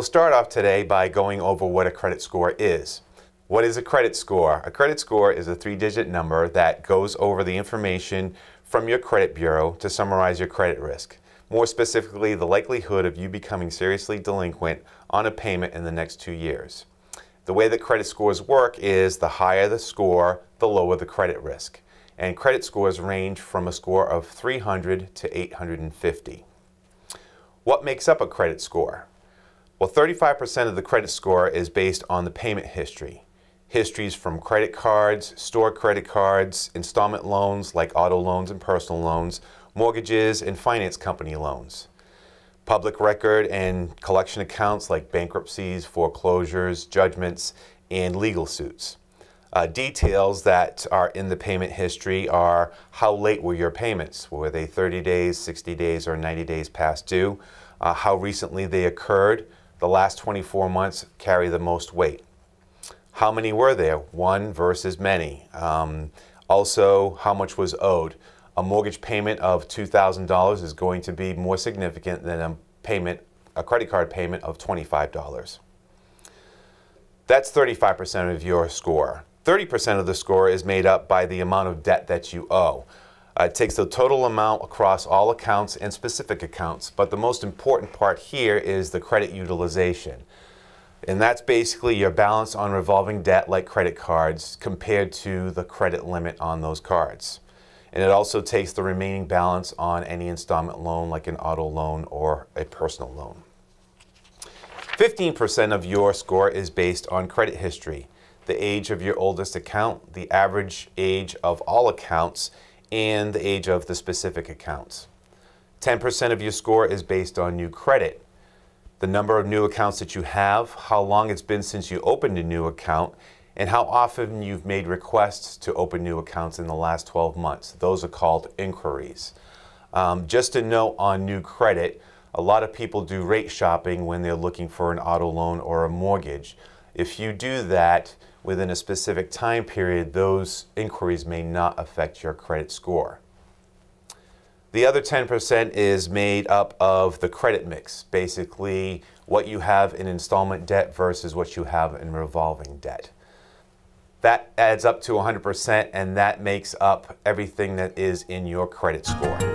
start off today by going over what a credit score is. What is a credit score? A credit score is a 3-digit number that goes over the information from your credit bureau to summarize your credit risk. More specifically, the likelihood of you becoming seriously delinquent on a payment in the next 2 years. The way that credit scores work is the higher the score, the lower the credit risk. And credit scores range from a score of 300 to 850. What makes up a credit score? Well, 35% of the credit score is based on the payment history. Histories from credit cards, store credit cards, installment loans like auto loans and personal loans, mortgages, and finance company loans. Public record and collection accounts like bankruptcies, foreclosures, judgments, and legal suits. Details that are in the payment history are how late were your payments? Were they 30 days, 60 days, or 90 days past due? How recently they occurred? The last 24 months carry the most weight. How many were there? One versus many. Also, how much was owed? A mortgage payment of $2,000 is going to be more significant than a credit card payment of $25. That's 35% of your score. 30% of the score is made up by the amount of debt that you owe. It takes the total amount across all accounts and specific accounts, but the most important part here is the credit utilization. And that's basically your balance on revolving debt like credit cards compared to the credit limit on those cards. And it also takes the remaining balance on any installment loan like an auto loan or a personal loan. 15% of your score is based on credit history, the age of your oldest account, the average age of all accounts, and the age of the specific accounts. 10% of your score is based on new credit, the number of new accounts that you have, how long it's been since you opened a new account, and how often you've made requests to open new accounts in the last 12 months. Those are called inquiries. Just a note on new credit, a lot of people do rate shopping when they're looking for an auto loan or a mortgage. If you do that within a specific time period, those inquiries may not affect your credit score. The other 10% is made up of the credit mix, basically what you have in installment debt versus what you have in revolving debt. That adds up to 100%, and that makes up everything that is in your credit score.